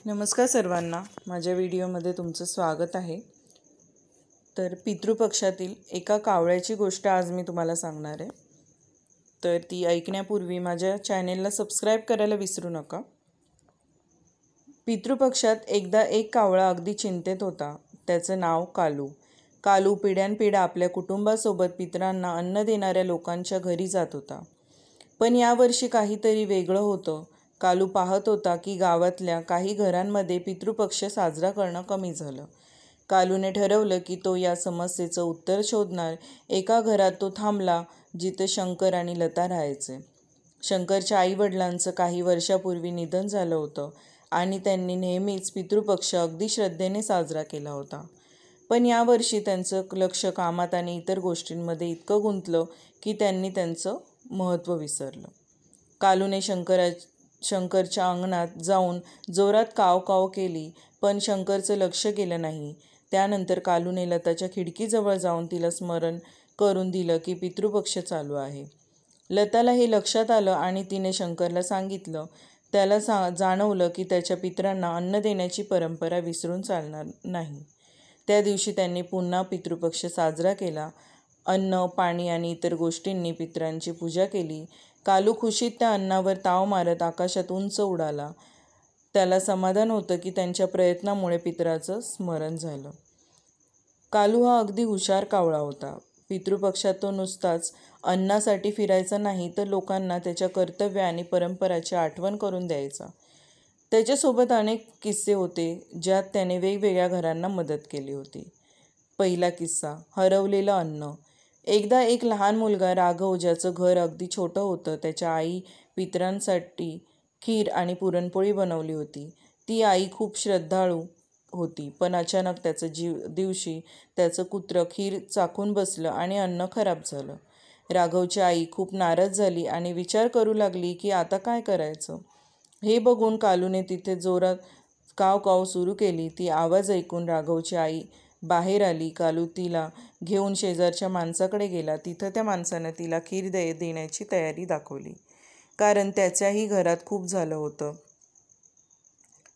नमस्कार सर्वांना, माझ्या व्हिडिओमध्ये तुमचं स्वागत आहे। तर पितृपक्षातील एका कावळ्याची गोष्ट आज मी तुम्हाला सांगणार आहे। तर ती ऐकण्यापूर्वी माझ्या चॅनेलला सबस्क्राईब करायला विसरू नका। पितृपक्षात एकदा एक कावळा अगदी चिंतेत होता। त्याचं नाव कालू। कालू पिढ्यानपिढ्या आपल्या कुटुंबासोबत पितरांना अन्न देणाऱ्या लोकांच्या घरी जात होता। पण यावर्षी काहीतरी वेगळं होतं। कालू पाहत होता की गावातल्या काही घरांमध्ये पितृपक्ष साजरा करणं कमी झालं। कालूने ठरवलं की तो या समस्येचं उत्तर शोधणार। एका घरात तो थांबला जिथे शंकर आणि लता राहायचे। शंकरच्या आईवडिलांचं काही वर्षापूर्वी निधन झालं होतं आणि त्यांनी नेहमीच पितृपक्ष अगदी श्रद्धेने साजरा केला होता। पण यावर्षी त्यांचं लक्ष कामात आणि इतर गोष्टींमध्ये इतकं गुंतलं की त्यांनी त्यांचं महत्त्व विसरलं। कालूने शंकरच्या अंगणात जाऊन जोरात काव काव केली, पण शंकरचं लक्ष गेलं नाही। त्यानंतर कालूने लताच्या खिडकीजवळ जाऊन तिला स्मरण करून दिलं की पितृपक्ष चालू आहे। लताला हे लक्षात आलं आणि तिने शंकरला सांगितलं। त्याला जाणवलं की त्याच्या पितरांना अन्न देण्याची परंपरा विसरून चालणार नाही। त्या दिवशी त्यांनी पुन्हा पितृपक्ष साजरा केला। अन्न, पाणी आणि इतर गोष्टींनी पितरांची पूजा केली। कालू खुशीत त्या अन्नावर ताव मारत आकाशात उंच उडाला। त्याला समाधान होतं की त्यांच्या प्रयत्नामुळे पितराचं स्मरण झालं। कालू हा अगदी हुशार कावळा होता। पितृपक्षात तो नुसताच अन्नासाठी फिरायचा नाही, तर लोकांना त्याच्या कर्तव्य आणि परंपराची आठवण करून द्यायचा। त्याच्यासोबत अनेक किस्से होते ज्यात त्याने वेगवेगळ्या घरांना मदत केली होती। पहिला किस्सा, हरवलेलं अन्न। एकदा एक लहान मुलगा राघव, ज्याचं घर अगदी छोटं होतं, त्याच्या आई पितरांसाठी खीर आणि पुरणपोळी बनवली होती। ती आई खूप श्रद्धाळू होती, पण अचानक दिवशी त्याचं कुत्रं खीर चाखून बसलं आणि अन्न खराब झालं। राघवची आई खूप नाराज झाली आणि विचार करू लागली की आता काय करायचं। हे बघून कालूने तिथे जोरात काव काव सुरू केली। ती आवाज ऐकून राघवची आई बाहेर आली। कालू तिला घेऊन शेजारच्या माणसाकडे गेला। तिथं त्या माणसानं तिला खीर देण्याची तयारी दाखवली, कारण त्याच्याही घरात खूप झालं होतं।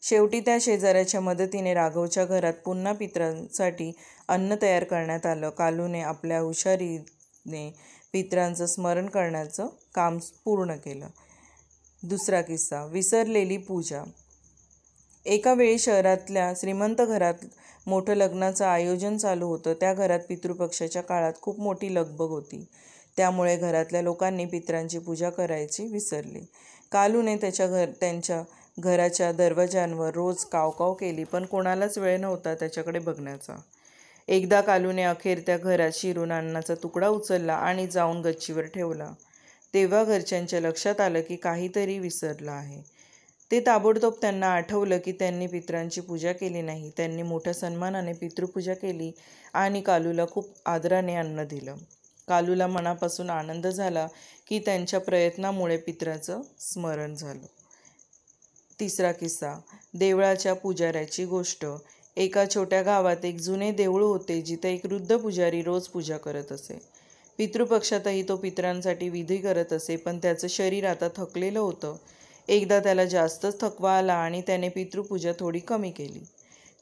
शेवटी त्या शेजाऱ्याच्या मदतीने राघवच्या घरात पुन्हा पितरांसाठी अन्न तयार करण्यात आलं। कालूने आपल्या हुशारीने पितरांचं स्मरण करण्याचं काम पूर्ण केलं। दुसरा किस्सा, विसरलेली पूजा। एका वेळी शहरातल्या श्रीमंत घरात मोठं लग्नाचं आयोजन चालू होतं। त्या घरात पितृपक्षाच्या काळात खूप मोठी लगबग होती, त्यामुळे घरातल्या लोकांनी पितरांची पूजा करायची विसरली। कालूने त्यांच्या घराच्या दरवाज्यांवर रोज काव काव केली, पण कोणालाच वेळ नव्हता त्याच्याकडे बघण्याचा। एकदा कालूने अखेर त्या घरात शिरून अन्नाचा तुकडा उचलला आणि जाऊन गच्चीवर ठेवला। तेव्हा घरच्यांच्या लक्षात आलं की काहीतरी विसरलं आहे। ते ताबडतोब त्यांना आठवलं की त्यांनी पितरांची पूजा केली नाही। त्यांनी मोठ्या सन्मानाने पितृपूजा केली आणि कालूला खूप आदराने अन्न दिलं। कालूला मनापासून आनंद झाला की त्यांच्या प्रयत्नामुळे पितराचं स्मरण झालं। तिसरा किस्सा, देवळाच्या पुजाऱ्याची गोष्ट। एका छोट्या गावात एक जुने देऊळ होते, जिथे एक वृद्ध पुजारी रोज पूजा करत असे। पितृपक्षातही तो पितरांसाठी विधी करत असे, पण त्याचं शरीर आता थकलेलं होतं। एकदा त्याला जास्तच थकवा आला आणि त्याने पितृपूजा थोडी कमी केली।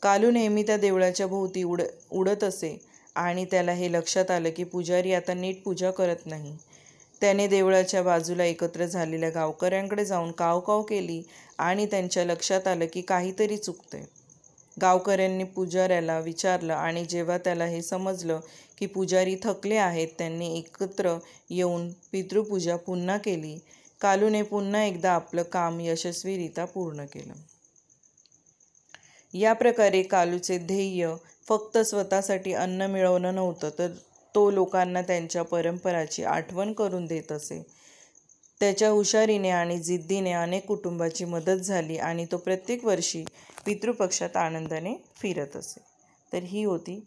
कालू नेहमी त्या देवळाच्या भोवती उडत असे आणि त्याला हे लक्षात आलं की पुजारी आता नीट पूजा करत नाही। त्याने देवळाच्या बाजूला एकत्र झालेल्या गावकऱ्यांकडे जाऊन काव काव केली आणि त्यांच्या लक्षात आलं की काहीतरी चुकतंय। गावकऱ्यांनी पुजाऱ्याला विचारलं आणि जेव्हा त्याला हे समजलं की पुजारी थकले आहेत, त्यांनी एकत्र येऊन पितृपूजा पुन्हा केली। कालूने पुन्हा एकदा आपलं काम यशस्वीरित्या पूर्ण केलं। या प्रकारे कालूचे ध्येय फक्त स्वतःसाठी अन्न मिळवणं नव्हतं, तर तो लोकांना त्यांच्या परंपराची आठवण करून देत असे। त्याच्या हुशारीने आणि जिद्दीने अनेक कुटुंबाची मदत झाली आणि तो प्रत्येक वर्षी पितृपक्षात आनंदाने फिरत असे। तर ही होती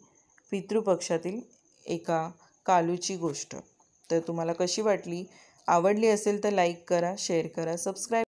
पितृपक्षातील एका कालूची गोष्ट। तर तुम्हाला कशी वाटली? आवडली असेल तर लाईक करा, शेअर करा, सबस्क्राईब